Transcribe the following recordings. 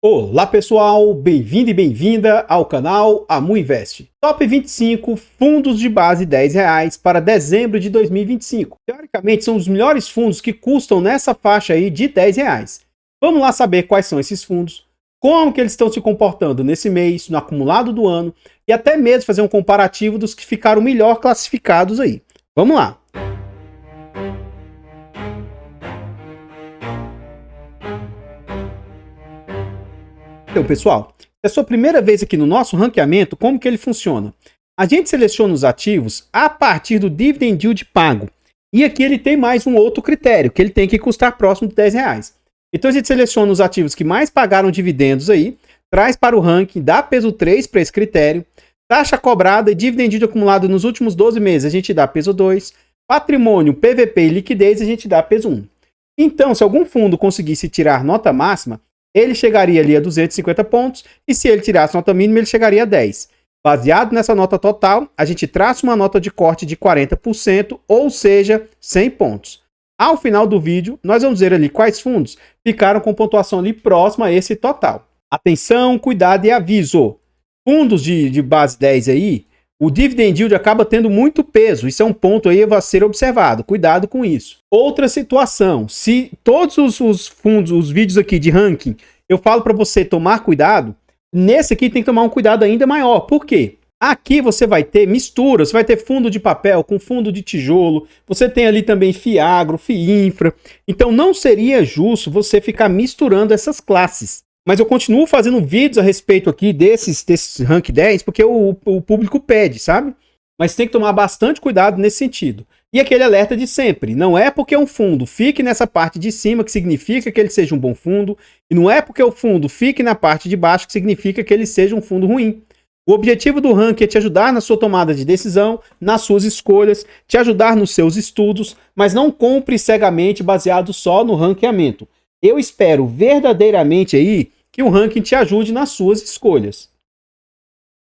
Olá pessoal, bem-vindo e bem-vinda ao canal AmuInvest. Top 25 fundos de base R$10 para dezembro de 2025. Teoricamente são os melhores fundos que custam nessa faixa aí de R$10. Vamos lá saber quais são esses fundos, como que eles estão se comportando nesse mês, no acumulado do ano e até mesmo fazer um comparativo dos que ficaram melhor classificados aí. Vamos lá! Então, pessoal, se é a sua primeira vez aqui no nosso ranqueamento, como que ele funciona? A gente seleciona os ativos a partir do dividend yield pago. E aqui ele tem mais um outro critério, que ele tem que custar próximo de R$10. Então a gente seleciona os ativos que mais pagaram dividendos aí, traz para o ranking, dá peso 3 para esse critério, taxa cobrada e dividend yield acumulado nos últimos 12 meses a gente dá peso 2, patrimônio, PVP e liquidez a gente dá peso 1. Então, se algum fundo conseguisse tirar nota máxima, ele chegaria ali a 250 pontos, e se ele tirasse nota mínima, ele chegaria a 10. Baseado nessa nota total, a gente traça uma nota de corte de 40%, ou seja, 100 pontos. Ao final do vídeo, nós vamos ver ali quais fundos ficaram com pontuação ali próxima a esse total. Atenção, cuidado e aviso. Fundos de base 10 aí, o dividend yield acaba tendo muito peso, isso é um ponto aí a ser observado, cuidado com isso. Outra situação, se todos os fundos, os vídeos aqui de ranking, eu falo para você tomar cuidado, nesse aqui tem que tomar um cuidado ainda maior. Por quê? Aqui você vai ter mistura, você vai ter fundo de papel com fundo de tijolo, você tem ali também FIAGRO, FIINFRA, então não seria justo você ficar misturando essas classes. Mas eu continuo fazendo vídeos a respeito aqui desses rank 10, porque o público pede, sabe? Mas tem que tomar bastante cuidado nesse sentido. E aquele alerta de sempre, não é porque um fundo fique nessa parte de cima que significa que ele seja um bom fundo, e não é porque o fundo fique na parte de baixo que significa que ele seja um fundo ruim. O objetivo do ranking é te ajudar na sua tomada de decisão, nas suas escolhas, te ajudar nos seus estudos, mas não compre cegamente baseado só no ranqueamento. Eu espero verdadeiramente aí que o ranking te ajude nas suas escolhas.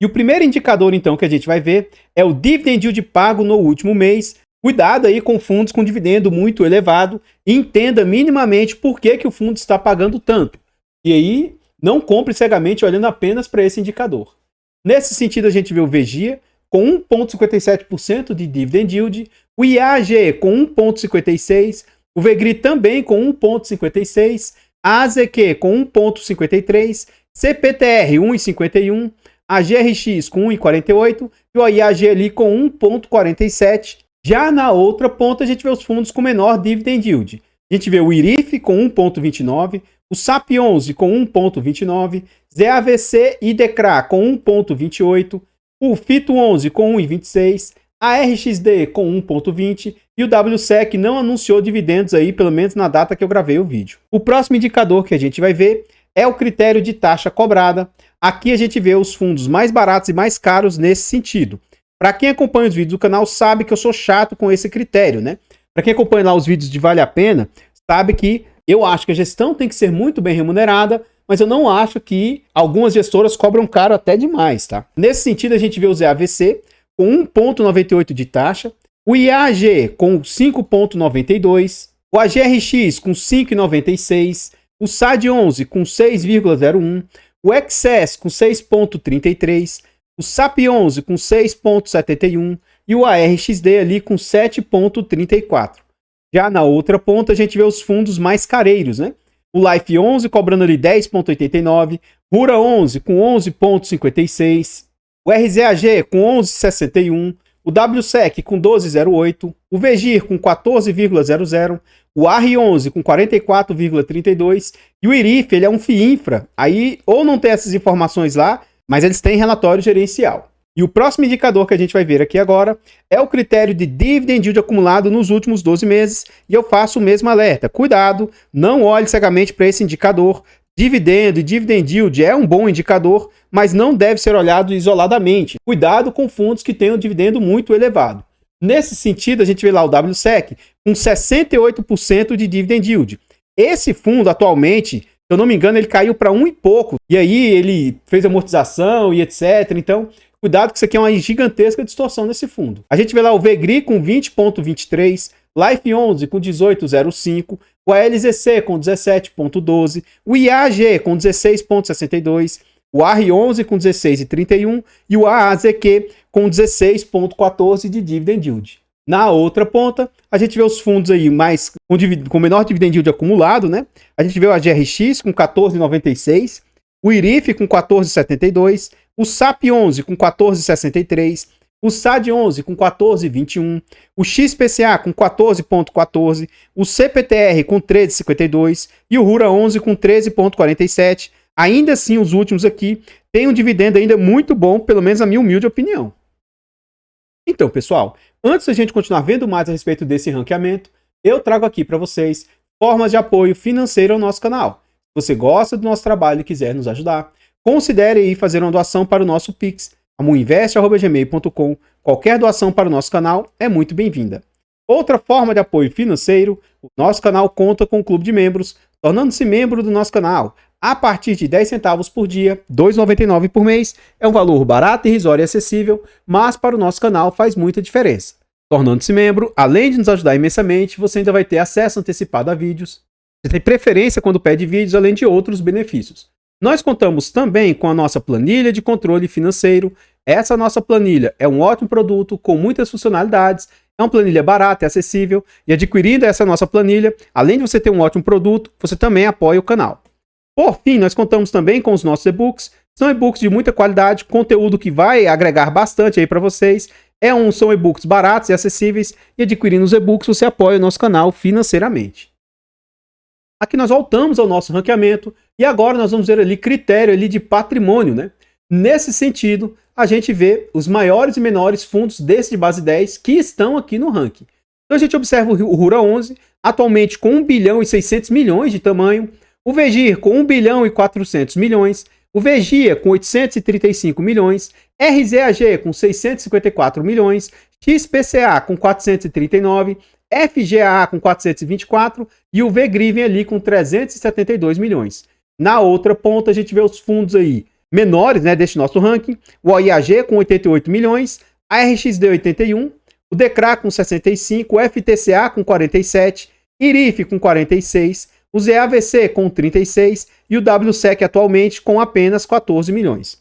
E o primeiro indicador, então, que a gente vai ver é o dividend yield pago no último mês. Cuidado aí com fundos com dividendo muito elevado e entenda minimamente por que o fundo está pagando tanto. E aí, não compre cegamente olhando apenas para esse indicador. Nesse sentido, a gente vê o VGIA com 1,57% de dividend yield, o IAG com 1,56%, o VEGRI também com 1,56%, a AZQ com 1,53%, CPTR 1,51%, a GRX com 1,48% e o IAG ali com 1,47%. Já na outra ponta a gente vê os fundos com menor dividend yield. A gente vê o IRIF com 1,29%, o SAP11 com 1,29%, ZAVC e DECRA com 1,28%, o FITO11 com 1,26%, a RXD com 1,20% e o WSEC não anunciou dividendos aí, pelo menos na data que eu gravei o vídeo. O próximo indicador que a gente vai ver é o critério de taxa cobrada. Aqui a gente vê os fundos mais baratos e mais caros nesse sentido. Para quem acompanha os vídeos do canal sabe que eu sou chato com esse critério, né? Para quem acompanha lá os vídeos de Vale a Pena, sabe que eu acho que a gestão tem que ser muito bem remunerada, mas eu não acho que algumas gestoras cobram caro até demais, tá? Nesse sentido a gente vê o ZAVC com 1,98 de taxa, o IAG com 5,92, o AGRX com 5,96, o SAD11 com 6,01, o XS com 6,33, o SAP11 com 6,71 e o ARXD ali com 7,34. Já na outra ponta a gente vê os fundos mais careiros, né? O Life11 cobrando ali 10,89, Rura 11 com 11,56, o RZAG com 11,61, o WSEC com 12,08, o VEGIR com 14,00, o AR11 com 44,32 e o IRIF, ele é um FIINFRA. Aí ou não tem essas informações lá, mas eles têm relatório gerencial. E o próximo indicador que a gente vai ver aqui agora é o critério de dividend yield acumulado nos últimos 12 meses, e eu faço o mesmo alerta. Cuidado, não olhe cegamente para esse indicador. Dividendo e dividend yield é um bom indicador, mas não deve ser olhado isoladamente. Cuidado com fundos que tenham dividendo muito elevado. Nesse sentido, a gente vê lá o WSEC com 68% de dividend yield. Esse fundo, atualmente, se eu não me engano, ele caiu para 1 e pouco. E aí ele fez amortização e etc. Então, cuidado que isso aqui é uma gigantesca distorção nesse fundo. A gente vê lá o VEGRI com 20,23, Life11 com 18,05, o ALZC com 17,12, o IAG com 16,62, o AR11 com 16,31 e o AAZQ com 16,14 de dividend yield. Na outra ponta, a gente vê os fundos aí com menor dividend yield acumulado, né? A gente vê o AGRX com 14,96, o IRIF com 14,72, o SAP11 com 14,63, o SAD11 com 14,21, o XPCA com 14,14, o CPTR com 13,52 e o RURA11 com 13,47. Ainda assim, os últimos aqui têm um dividendo ainda muito bom, pelo menos na minha humilde opinião. Então, pessoal, antes da gente continuar vendo mais a respeito desse ranqueamento, eu trago aqui para vocês formas de apoio financeiro ao nosso canal. Se você gosta do nosso trabalho e quiser nos ajudar, considere aí fazer uma doação para o nosso Pix, amuinvest@gmail.com. Qualquer doação para o nosso canal é muito bem-vinda. Outra forma de apoio financeiro, o nosso canal conta com um clube de membros, tornando-se membro do nosso canal. A partir de 10 centavos por dia, R$ 2,99 por mês, é um valor barato, irrisório e acessível, mas para o nosso canal faz muita diferença. Tornando-se membro, além de nos ajudar imensamente, você ainda vai ter acesso antecipado a vídeos, você tem preferência quando pede vídeos, além de outros benefícios. Nós contamos também com a nossa planilha de controle financeiro. Essa nossa planilha é um ótimo produto com muitas funcionalidades, é uma planilha barata e acessível, e adquirindo essa nossa planilha, além de você ter um ótimo produto, você também apoia o canal. Por fim, nós contamos também com os nossos e-books. São e-books de muita qualidade, conteúdo que vai agregar bastante aí para vocês. São e-books baratos e acessíveis, e adquirindo os e-books você apoia o nosso canal financeiramente. Aqui nós voltamos ao nosso ranqueamento e agora nós vamos ver ali critério ali de patrimônio, né? Nesse sentido, a gente vê os maiores e menores fundos desse de base 10 que estão aqui no ranking. Então a gente observa o RURA11, atualmente com 1 bilhão e 600 milhões de tamanho, o VGIR com 1 bilhão e 400 milhões, o VGIA com 835 milhões, RZAG com 654 milhões, XPCA com 439, FGAA com 424 e o VGRIVEN ali com 372 milhões. Na outra ponta a gente vê os fundos aí menores, né, deste nosso ranking, o OIAG com 88 milhões, a RXD 81, o DECRA com 65, o FTCA com 47, IRIF com 46, o ZAVC com 36 e o WSEC atualmente com apenas 14 milhões.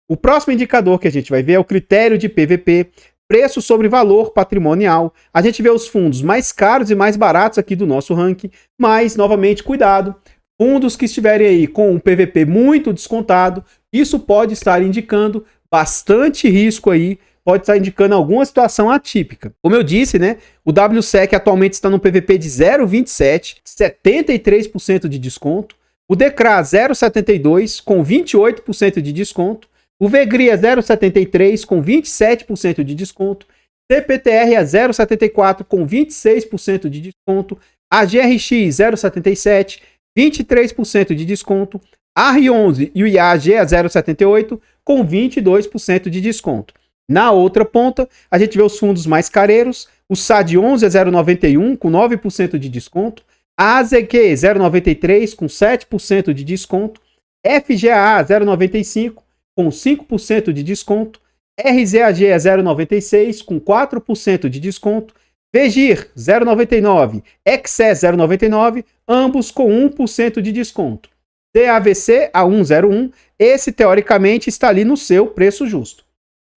O próximo indicador que a gente vai ver é o critério de PVP, preço sobre valor patrimonial. A gente vê os fundos mais caros e mais baratos aqui do nosso ranking, mas, novamente, cuidado. Fundos que estiverem aí com um PVP muito descontado, isso pode estar indicando bastante risco aí, pode estar indicando alguma situação atípica. Como eu disse, né, o WSEC atualmente está no PVP de 0,27, 73% de desconto. O DECRA 0,72 com 28% de desconto. O VGRIA 0,73 com 27% de desconto. CPTR a 0,74 com 26% de desconto. A GRX 0,77, 23% de desconto. AR11 e o IAG a 0,78 com 22% de desconto. Na outra ponta, a gente vê os fundos mais careiros. O SAD11 é 0,91 com 9% de desconto. A AZQ 0,93 com 7% de desconto. FGAA 0,95 com 5% de desconto. RZAG é 0,96 com 4% de desconto. VGIR 0,99, XE 0,99, ambos com 1% de desconto. CAVC a 1,01, esse teoricamente está ali no seu preço justo.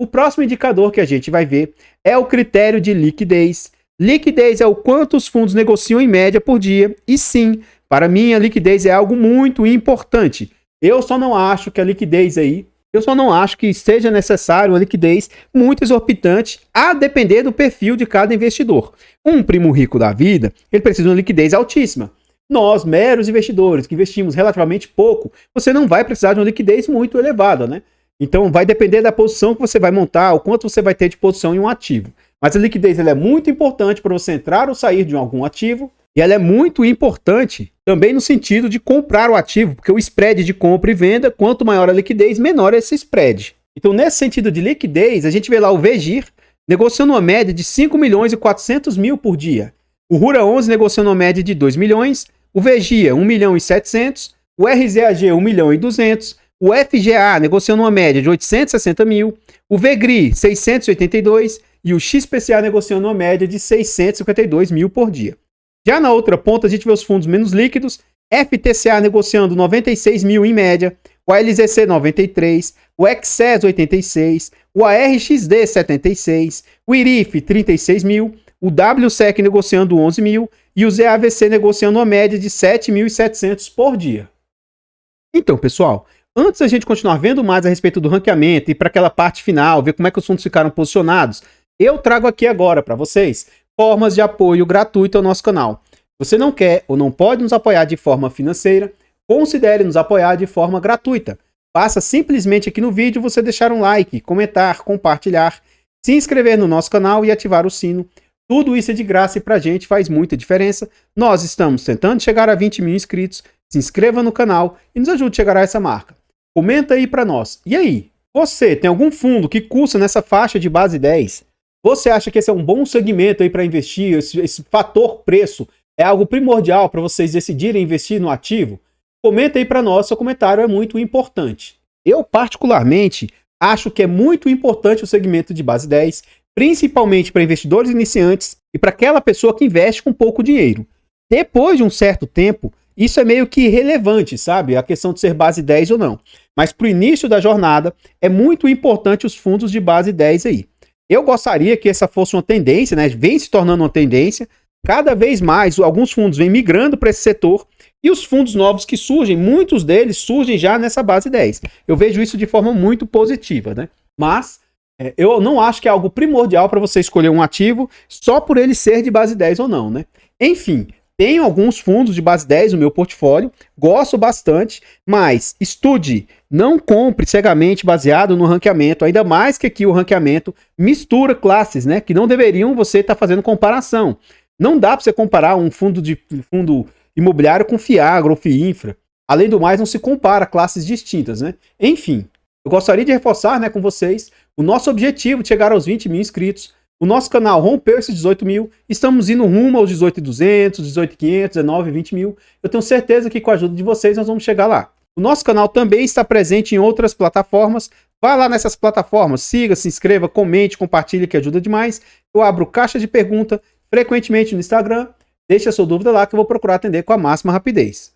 O próximo indicador que a gente vai ver é o critério de liquidez. Liquidez é o quanto os fundos negociam em média por dia. E sim, para mim a liquidez é algo muito importante. Eu só não acho que a liquidez aí, eu só não acho que seja necessário uma liquidez muito exorbitante, a depender do perfil de cada investidor. Um primo rico da vida, ele precisa de uma liquidez altíssima. Nós, meros investidores, que investimos relativamente pouco, você não vai precisar de uma liquidez muito elevada, né? Então vai depender da posição que você vai montar, o quanto você vai ter de posição em um ativo. Mas a liquidez ela é muito importante para você entrar ou sair de algum ativo, e ela é muito importante também no sentido de comprar o ativo, porque o spread de compra e venda, quanto maior a liquidez, menor é esse spread. Então, nesse sentido de liquidez, a gente vê lá o VGIR negociando uma média de 5 milhões e 400 mil por dia. O RURA11 negociando uma média de 2 milhões, o VGIA 1 milhão e 700, o RZAG 1 milhão e 200, o FGA negociando uma média de 860 mil, o VGRI 682 e o XPCA negociando uma média de 652 mil por dia. Já na outra ponta, a gente vê os fundos menos líquidos, FTCA negociando 96 mil em média, o ALZC 93, o XES 86, o ARXD 76, o IRIF 36 mil, o WSEC negociando 11 mil e o ZAVC negociando uma média de 7.700 por dia. Então, pessoal, antes da gente continuar vendo mais a respeito do ranqueamento e para aquela parte final, ver como é que os fundos ficaram posicionados, eu trago aqui agora para vocês formas de apoio gratuito ao nosso canal. Se você não quer ou não pode nos apoiar de forma financeira, considere nos apoiar de forma gratuita. Basta simplesmente aqui no vídeo você deixar um like, comentar, compartilhar, se inscrever no nosso canal e ativar o sino. Tudo isso é de graça e pra gente faz muita diferença. Nós estamos tentando chegar a 20 mil inscritos. Se inscreva no canal e nos ajude a chegar a essa marca. Comenta aí pra nós. E aí, você tem algum fundo que custa nessa faixa de base 10? Você acha que esse é um bom segmento aí para investir? Esse fator preço é algo primordial para vocês decidirem investir no ativo? Comenta aí para nós, seu comentário é muito importante. Eu, particularmente, acho que é muito importante o segmento de base 10, principalmente para investidores iniciantes e para aquela pessoa que investe com pouco dinheiro. Depois de um certo tempo, isso é meio que irrelevante, sabe? A questão de ser base 10 ou não. Mas para o início da jornada, é muito importante os fundos de base 10 aí. Eu gostaria que essa fosse uma tendência, né? Vem se tornando uma tendência. Cada vez mais, alguns fundos vêm migrando para esse setor. E os fundos novos que surgem, muitos deles surgem já nessa base 10. Eu vejo isso de forma muito positiva, né? Mas eu não acho que é algo primordial para você escolher um ativo só por ele ser de base 10 ou não, né? Enfim, tenho alguns fundos de base 10 no meu portfólio, gosto bastante, mas estude, não compre cegamente baseado no ranqueamento, ainda mais que aqui o ranqueamento mistura classes, né? Que não deveriam você estar fazendo comparação. Não dá para você comparar um fundo imobiliário com Fiagro ou Fiinfra. Além do mais, não se compara classes distintas, né? Enfim, eu gostaria de reforçar, né, com vocês o nosso objetivo de chegar aos 20 mil inscritos. O nosso canal rompeu esses 18 mil, estamos indo rumo aos 18.200, 18.500, 19, 20 mil. Eu tenho certeza que com a ajuda de vocês nós vamos chegar lá. O nosso canal também está presente em outras plataformas. Vá lá nessas plataformas, siga, se inscreva, comente, compartilhe que ajuda demais. Eu abro caixa de pergunta frequentemente no Instagram. Deixe a sua dúvida lá que eu vou procurar atender com a máxima rapidez.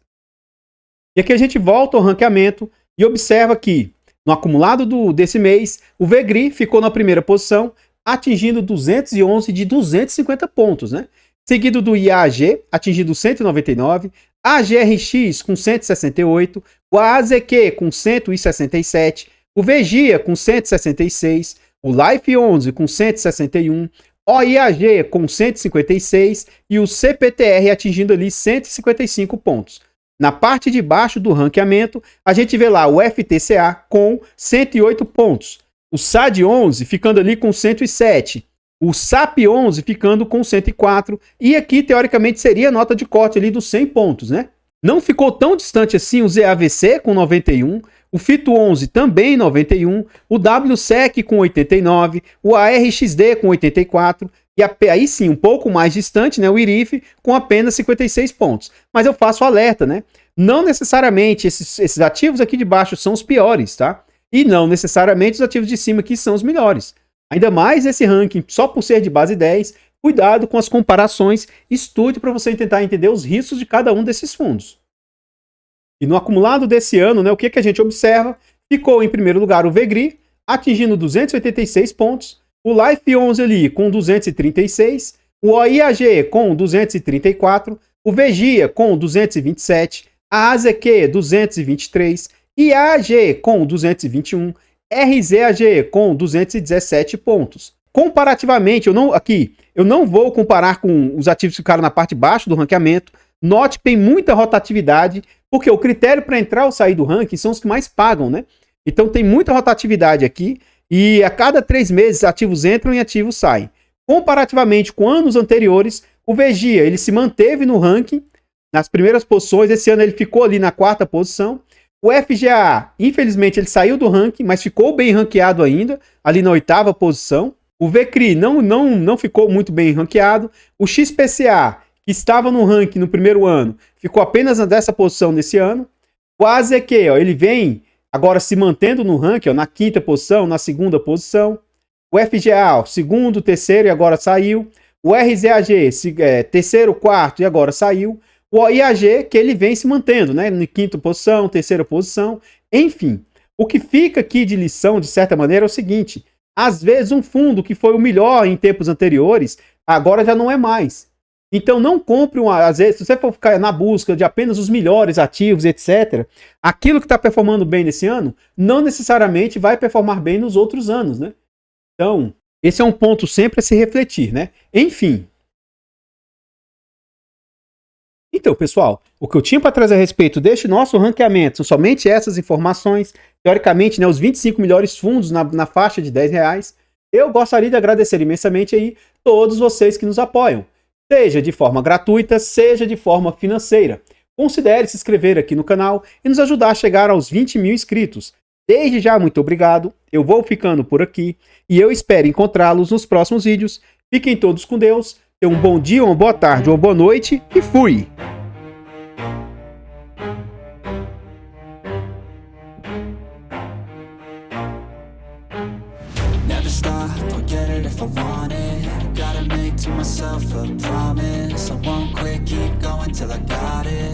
E aqui a gente volta ao ranqueamento e observa que no acumulado desse mês, o VEGRI ficou na primeira posição, atingindo 211 de 250 pontos, né? Seguido do IAG, atingindo 199, AGRX com 168, o AZQ com 167, o VEGIA com 166, o Life 11 com 161, OIAG com 156 e o CPTR atingindo ali 155 pontos. Na parte de baixo do ranqueamento, a gente vê lá o FTCA com 108 pontos. O SAD 11 ficando ali com 107, o SAP 11 ficando com 104, e aqui teoricamente seria a nota de corte ali dos 100 pontos, né? Não ficou tão distante assim o ZAVC com 91, o FITO 11 também 91, o WSEC com 89, o ARXD com 84, e aí sim, um pouco mais distante, né, o IRIF com apenas 56 pontos. Mas eu faço alerta, né? Não necessariamente esses ativos aqui de baixo são os piores, tá? E não necessariamente os ativos de cima aqui são os melhores. Ainda mais esse ranking, só por ser de base 10, cuidado com as comparações, estude para você tentar entender os riscos de cada um desses fundos. E no acumulado desse ano, né, o que a gente observa? Ficou em primeiro lugar o VEGRI, atingindo 286 pontos, o Life 11 ali com 236, o OIAG com 234, o VEGIA com 227, a AZQ 223, IAG com 221, RZAG com 217 pontos. Comparativamente, eu não vou comparar com os ativos que ficaram na parte de baixo do ranqueamento. Note que tem muita rotatividade, porque o critério para entrar ou sair do ranking são os que mais pagam, né? Então tem muita rotatividade aqui e a cada 3 meses ativos entram e ativos saem. Comparativamente com anos anteriores, o VEGIA ele se manteve no ranking nas primeiras posições. Esse ano ele ficou ali na 4ª posição. O FGA, infelizmente, ele saiu do ranking, mas ficou bem ranqueado ainda, ali na 8ª posição. O VECRI não ficou muito bem ranqueado. O XPCA, que estava no ranking no primeiro ano, ficou apenas nessa posição nesse ano. O AZQ, ó, ele vem agora se mantendo no ranking, ó, na 5ª posição, na 2ª posição. O FGA, ó, 2º, 3º e agora saiu. O RZAG, terceiro, quarto e agora saiu. O IAG, que ele vem se mantendo, né? Em quinta posição, terceira posição, enfim. O que fica aqui de lição, de certa maneira, é o seguinte: às vezes um fundo que foi o melhor em tempos anteriores, agora já não é mais. Então não compre às vezes, se você for ficar na busca de apenas os melhores ativos, etc., aquilo que está performando bem nesse ano, não necessariamente vai performar bem nos outros anos, né? Então, esse é um ponto sempre a se refletir, né? Enfim. Então, pessoal, o que eu tinha para trazer a respeito deste nosso ranqueamento são somente essas informações. Teoricamente, né, os 25 melhores fundos na faixa de R$10. Eu gostaria de agradecer imensamente aí todos vocês que nos apoiam, seja de forma gratuita, seja de forma financeira. Considere se inscrever aqui no canal e nos ajudar a chegar aos 20 mil inscritos. Desde já, muito obrigado. Eu vou ficando por aqui e eu espero encontrá-los nos próximos vídeos. Fiquem todos com Deus. Tenham um bom dia, uma boa tarde, uma boa noite e fui! Never stop, I'll get it if I want it. Gotta make to myself a promise. I won't quit, keep going till I got it.